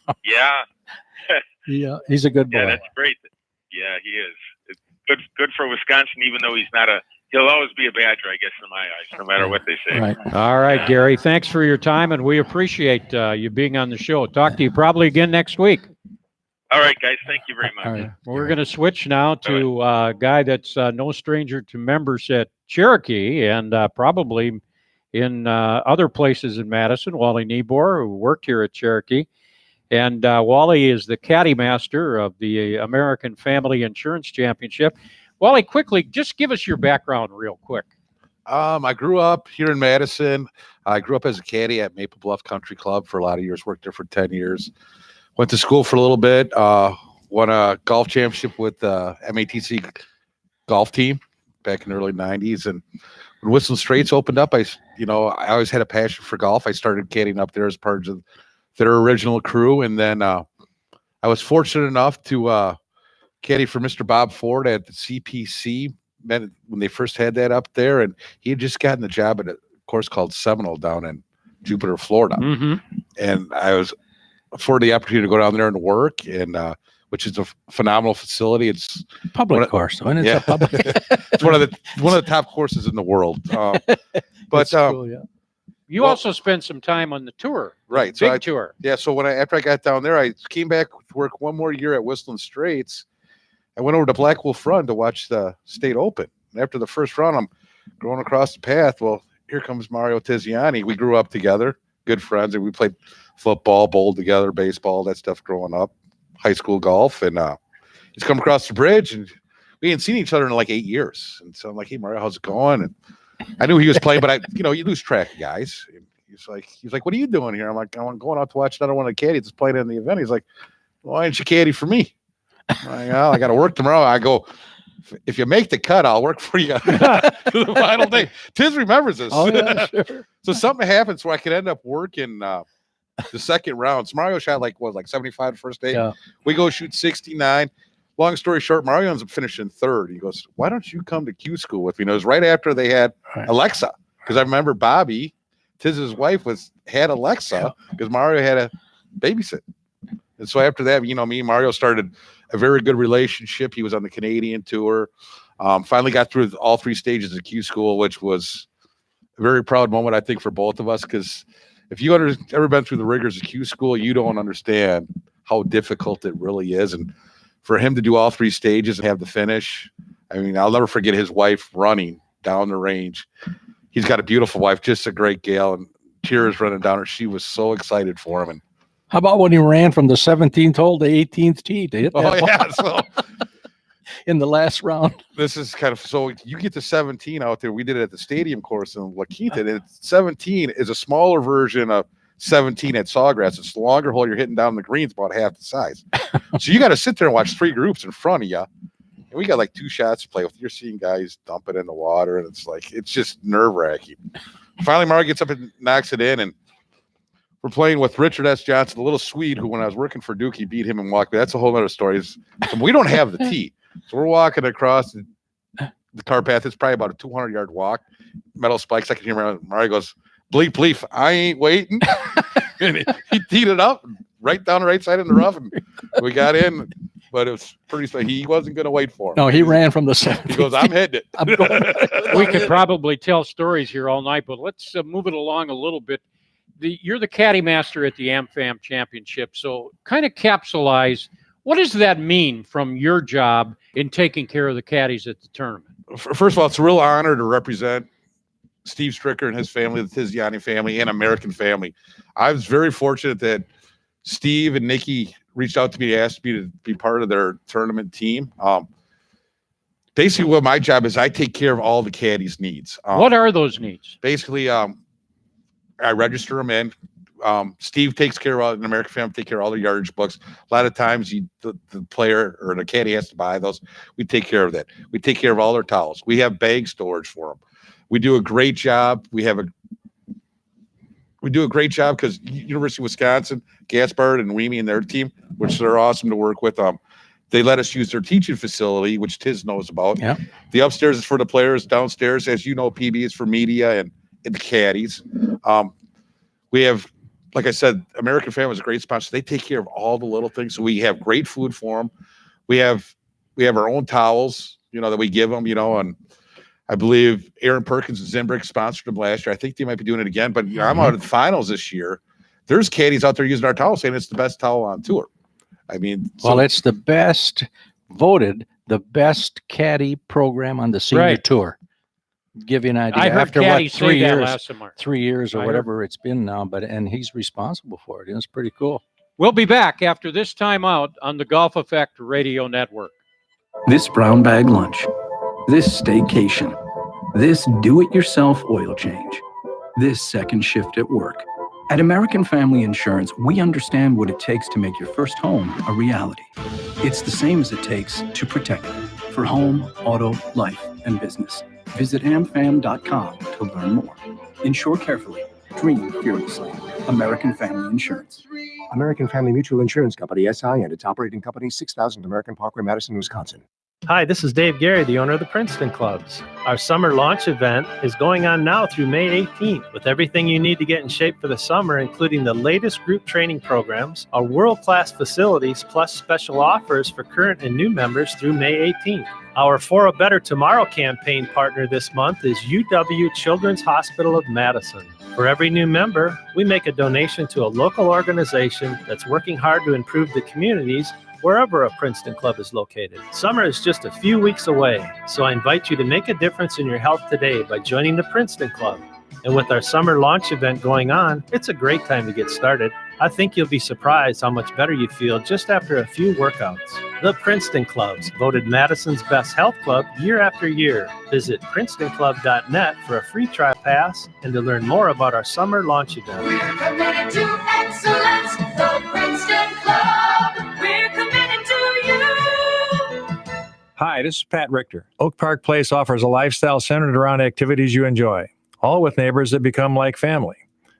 Yeah, he's a good boy. Yeah, that's great. Yeah, he is. It's good for Wisconsin, even though he'll always be a Badger, I guess, in my eyes, no matter what they say. Right. All right, Gary, thanks for your time, and we appreciate you being on the show. Talk to you probably again next week. All right, guys. Thank you very much. All right. We're going to switch now to a guy that's no stranger to members at Cherokee and probably in other places in Madison, Wally Niebor, who worked here at Cherokee. And Wally is the caddy master of the American Family Insurance Championship. Wally, quickly, just give us your background real quick. I grew up here in Madison. I grew up as a caddy at Maple Bluff Country Club for a lot of years, worked there for 10 years. Went to school for a little bit, won a golf championship with the MATC golf team back in the early 90s. And when Whistling Straits opened up, I always had a passion for golf. I started caddying up there as part of their original crew. And then I was fortunate enough to caddy for Mr. Bob Ford at the CPC met when they first had that up there, and he had just gotten the job at a course called Seminole down in Jupiter, Florida. And I was afforded the opportunity to go down there and work, and which is a phenomenal facility. It's public course, and it's a public. It's one of the top courses in the world. But cool, you also spent some time on the tour, right? Big tour. Yeah. So after I got down there, I came back to work one more year at Whistling Straits. I went over to Black Wolf Run to watch the State Open. And after the first round, I'm going across the path. Well, here comes Mario Tiziani. We grew up together, good friends, and we played football, bowled together, baseball, that stuff growing up, high school golf. And he's come across the bridge, and we hadn't seen each other in like 8 years. And so I'm like, hey, Mario, how's it going? And I knew he was playing, but you lose track of guys. And he's like, what are you doing here? I'm like, I'm going out to watch another one of the caddies that's playing in the event. He's like, why didn't you caddy for me? I'm like, oh, I got to work tomorrow. I go, if you make the cut, I'll work for you the final day. Tiz remembers this. Oh, yeah, sure. So something happens where I could end up working the second round. So Mario shot like 75 the first day. Yeah. We go shoot 69. Long story short, Mario ends up finishing third. He goes, why don't you come to Q school with me? And it was right after they had Alexa, because I remember Bobby, Tiz's wife, had Alexa because Mario had a babysit. And so after that, me and Mario started a very good relationship. He was on the Canadian tour. Finally got through all 3 stages of Q school, which was a very proud moment, I think, for both of us, because if you ever been through the rigors of Q school, you don't understand how difficult it really is. And for him to do all 3 stages and have the finish, I mean, I'll never forget his wife running down the range. He's got a beautiful wife, just a great gal, and tears running down her. She was so excited for him. And how about when he ran from the 17th hole to 18th tee to hit that ball in the last round? This is kind of, so you get to 17 out there. We did it at the stadium course in La Quinta. And 17 is a smaller version of 17 at Sawgrass. It's the longer hole. You're hitting down the greens about half the size. So you got to sit there and watch 3 groups in front of you. And we got like 2 shots to play with. You're seeing guys dump it in the water, and it's just nerve wracking. Finally, Mario gets up and knocks it in, and we're playing with Richard S. Johnson, the little Swede who, when I was working for Duke, he beat him and walked. That's a whole other story. So we don't have the tee. So we're walking across the car path. It's probably about a 200-yard walk. Metal spikes. I can hear Mario goes, bleep, bleep. I ain't waiting. And he teed it up right down the right side in the rough, and we got in. But it was pretty. He wasn't going to wait for him. No, he ran from the 17th. He goes, I'm hitting it. We could probably tell stories here all night, but let's move it along a little bit. You're the caddy master at the AmFam Championship, so kind of capsulize, what does that mean from your job in taking care of the caddies at the tournament? First of all, it's a real honor to represent Steve Stricker and his family, the Tiziani family, and American family. I was very fortunate that Steve and Nikki reached out to me, asked me to be part of their tournament team. Basically, what my job is, I take care of all the caddies' needs. What are those needs? Basically, I register them in. Steve takes care of all, an American family, take care of all the yardage books. A lot of times the player or the caddy has to buy those. We take care of that. We take care of all their towels. We have bag storage for them. We do a great job. We do a great job because University of Wisconsin, Gaspard and Weemy and their team, which they're awesome to work with. They let us use their teaching facility, which Tiz knows about. Yeah. The upstairs is for the players. Downstairs, as you know, PB is for media and the caddies. We have, like I said, American Family is a great sponsor. They take care of all the little things. So we have great food for them. We have our own towels, that we give them, and I believe Aaron Perkins and Zimbrick sponsored them last year. I think they might be doing it again, but I'm out at the finals this year. There's caddies out there using our towel saying it's the best towel on tour. I mean, well, it's voted the best caddy program on the senior tour. Give you an idea. I heard after caddy what, say 3 that years, last summer. 3 years or whatever it's been now, and he's responsible for it. It's pretty cool. We'll be back after this time out on the Golf Effect Radio Network. This brown bag lunch, this staycation, this do-it-yourself oil change, this second shift at work. At American Family Insurance, we understand what it takes to make your first home a reality. It's the same as it takes to protect it for home, auto, life, and business. Visit amfam.com to learn more. Insure carefully. Dream fearlessly. American Family Insurance. American Family Mutual Insurance Company, SI, and its operating company, 6000 American Parkway, Madison, Wisconsin. Hi, this is Dave Gary, the owner of the Princeton Clubs. Our summer launch event is going on now through May 18th with everything you need to get in shape for the summer, including the latest group training programs, our world-class facilities, plus special offers for current and new members through May 18th. Our For a Better Tomorrow campaign partner this month is UW Children's Hospital of Madison. For every new member, we make a donation to a local organization that's working hard to improve the communities wherever a Princeton Club is located. Summer is just a few weeks away, so I invite you to make a difference in your health today by joining the Princeton Club. And with our summer launch event going on, it's a great time to get started. I think you'll be surprised how much better you feel just after a few workouts. The Princeton Clubs, voted Madison's best health club year after year. Visit PrincetonClub.net for a free trial pass and to learn more about our summer launch event. We're committed to excellence, the Princeton Club. We're committed to you. Hi, this is Pat Richter. Oak Park Place offers a lifestyle centered around activities you enjoy, all with neighbors that become like family.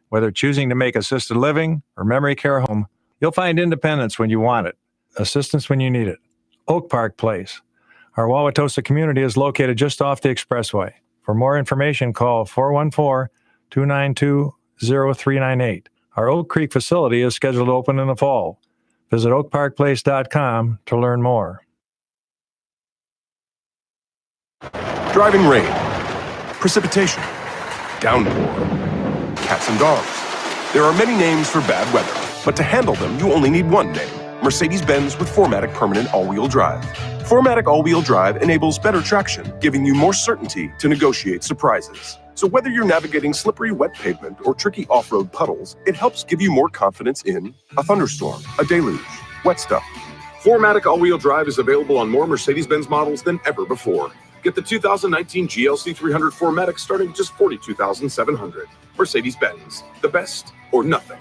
Whether choosing to make assisted living or memory care home, you'll find independence when you want it, assistance when you need it. Oak Park Place. Our Wauwatosa community is located just off the expressway. For more information, call 414-292-0398. Our Oak Creek facility is scheduled to open in the fall. Visit oakparkplace.com to learn more. Driving rain, precipitation, downpour, cats and dogs. There are many names for bad weather, but to handle them, you only need one name. Mercedes-Benz with 4MATIC Permanent All-Wheel Drive. 4MATIC All-Wheel Drive enables better traction, giving you more certainty to negotiate surprises. So whether you're navigating slippery, wet pavement or tricky off-road puddles, it helps give you more confidence in a thunderstorm, a deluge, wet stuff. 4MATIC All-Wheel Drive is available on more Mercedes-Benz models than ever before. Get the 2019 GLC 300 4MATIC starting at just $42,700. Mercedes-Benz, the best or nothing.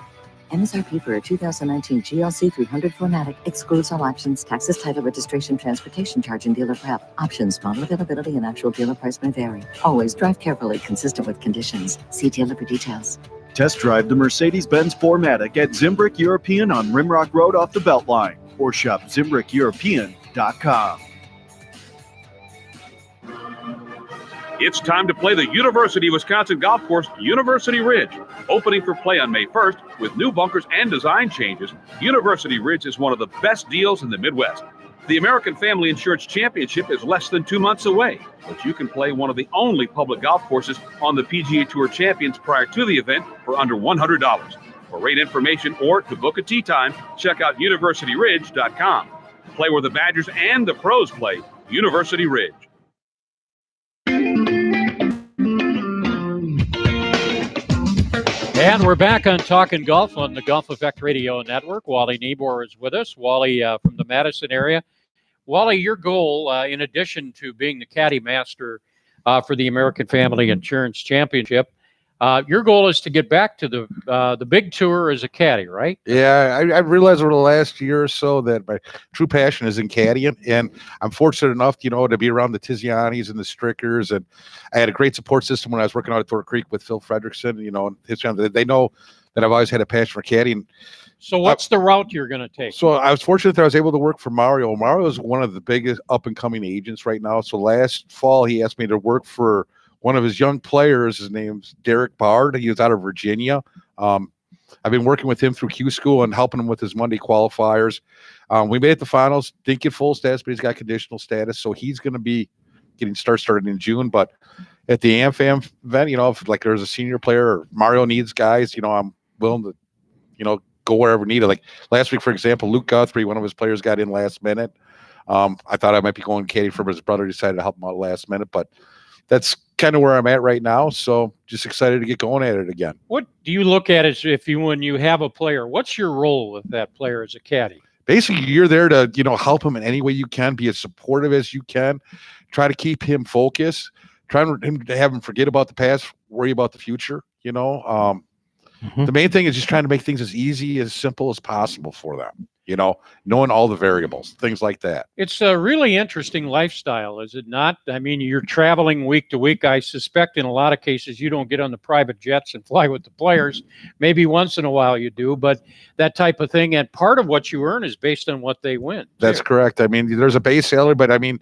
MSRP for a 2019 GLC 300 4MATIC excludes all options, taxes, title, registration, transportation charge, and dealer prep. Options, model availability, and actual dealer price may vary. Always drive carefully, consistent with conditions. See dealer for details. Test drive the Mercedes-Benz 4MATIC at Zimbrick European on Rimrock Road off the Beltline, or shop ZimbrickEuropean.com. It's time to play the University of Wisconsin golf course, University Ridge. Opening for play on May 1st with new bunkers and design changes, University Ridge is one of the best deals in the Midwest. The American Family Insurance Championship is less than 2 months away, but you can play one of the only public golf courses on the PGA Tour Champions prior to the event for under $100. For rate information or to book a tee time, check out universityridge.com. Play where the Badgers and the pros play, University Ridge. And we're back on Talking Golf on the Golf Effect Radio Network. Wally Niebuhr is with us. Wally from the Madison area. Wally, your goal, in addition to being the caddy master for the American Family Insurance Championship, your goal is to get back to the big tour as a caddy, right? Yeah, I realized over the last year or so that my true passion is in caddying, and I'm fortunate enough, to be around the Tizianis and the Strickers, and I had a great support system when I was working out at Thor Creek with Phil Fredrickson. And his family, they know that I've always had a passion for caddying. So what's the route you're going to take? So I was fortunate that I was able to work for Mario. Mario is one of the biggest up-and-coming agents right now. So last fall, he asked me to work for one of his young players. His name's Derek Bard. He was out of Virginia. I've been working with him through Q School and helping him with his Monday qualifiers. We made the finals, didn't get full status, but he's got conditional status. So he's going to be getting started in June. But at the AmFam event, if like there's a senior player or Mario needs guys, I'm willing to, go wherever needed. Like last week, for example, Luke Guthrie, one of his players got in last minute. I thought I might be going caddy for him. His brother decided to help him out last minute, but that's kind of where I'm at right now. So just excited to get going at it again. What do you look at as when you have a player, what's your role with that player as a caddy? Basically, you're there to, help him in any way you can, be as supportive as you can, try to keep him focused, try to have him forget about the past, worry about the future, The main thing is just trying to make things as easy, as simple as possible for them. knowing all the variables, things like that. It's a really interesting lifestyle, is it not? I mean, you're traveling week to week. I suspect in a lot of cases you don't get on the private jets and fly with the players. Maybe once in a while you do, but that type of thing. And part of what you earn is based on what they win. That's correct. I mean, there's a base salary, but I mean,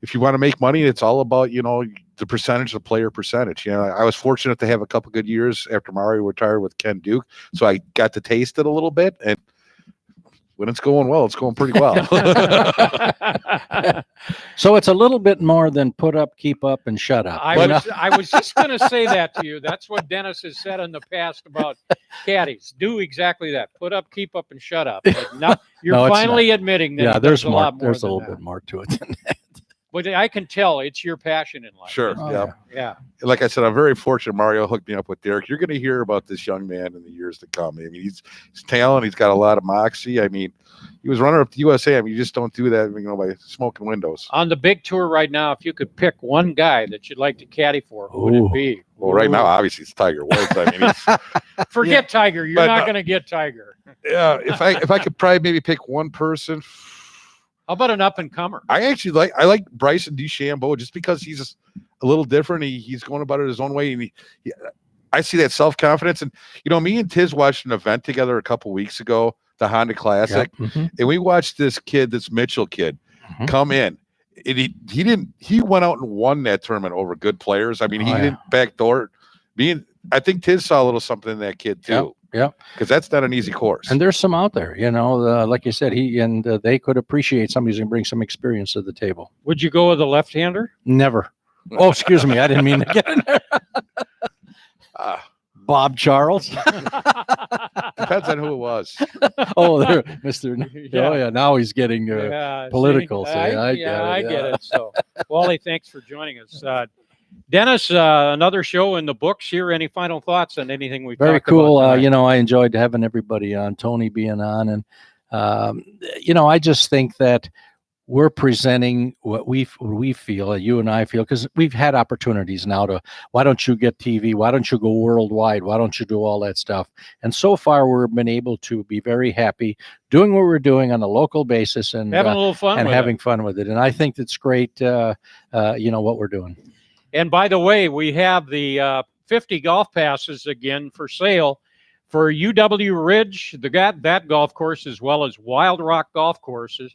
if you want to make money, it's all about, the percentage, the player percentage. I was fortunate to have a couple good years after Mario retired with Ken Duke. So I got to taste it a little bit, and when it's going well, it's going pretty well. So it's a little bit more than put up, keep up, and shut up. I was just going to say that to you. That's what Dennis has said in the past about caddies. Do exactly that. Put up, keep up, and shut up. But now you're finally admitting that there's a lot more. There's a than little that. bit more to it than that. But I can tell it's your passion in life. Sure. Yeah. Like I said, I'm very fortunate. Mario hooked me up with Derek. You're going to hear about this young man in the years to come. I mean, he's talent. He's got a lot of moxie. I mean, he was runner up to USA. I mean, you just don't do that, by smoking windows. On the big tour right now, if you could pick one guy that you'd like to caddy for, who would it be? Well, right now, obviously, it's Tiger Woods. I mean, forget Tiger. You're not going to get Tiger. Yeah. If I could probably maybe pick one person. How about an up and comer? I like Bryson DeChambeau just because he's a little different. He's going about it his own way, and I see that self confidence. And me and Tiz watched an event together a couple weeks ago, the Honda Classic, and we watched this kid, this Mitchell kid, come in. And he went out and won that tournament over good players. I mean, he didn't backdoor. I think Tiz saw a little something in that kid too. Yeah, because that's not an easy course. And there's some out there, like you said, they could appreciate somebody who's going to bring some experience to the table. Would you go with a left-hander? Never. Oh, excuse me, I didn't mean to get in there. Bob Charles. Depends on who it was. Oh, there, Mr. Oh yeah, now he's getting political. See, I get it. So, Wally, thanks for joining us. Dennis, another show in the books here. Any final thoughts on anything we've Very talked cool. about tonight? I enjoyed having everybody on, Tony being on. And, I just think that we're presenting what we feel, you and I feel, because we've had opportunities now to, why don't you get TV? Why don't you go worldwide? Why don't you do all that stuff? And so far, we've been able to be very happy doing what we're doing on a local basis and having a little fun and with having it. fun with it. And I think it's great, what we're doing. And by the way, we have the 50 golf passes again for sale for UW Ridge, that golf course, as well as Wild Rock golf courses.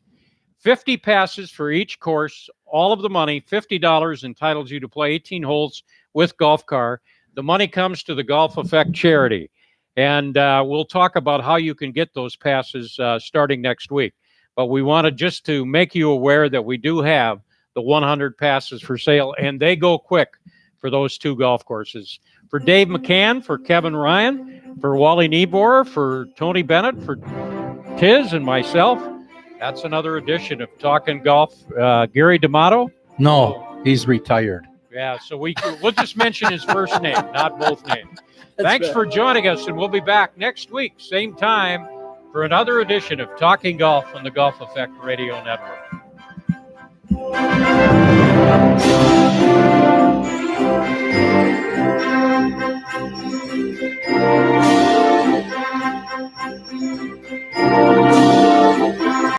50 passes for each course. All of the money, $50, entitles you to play 18 holes with Golf Car. The money comes to the Golf Effect charity. And we'll talk about how you can get those passes starting next week. But we wanted just to make you aware that we do have the 100 passes for sale, and they go quick for those two golf courses. For Dave McCann, for Kevin Ryan, for Wally Niebor, for Tony Bennett, for Tiz and myself, that's another edition of Talking Golf. Gary D'Amato? No, he's retired. Yeah, so we'll just mention his first name, not both names. Thanks for joining us, and we'll be back next week, same time, for another edition of Talking Golf on the Golf Effect Radio Network.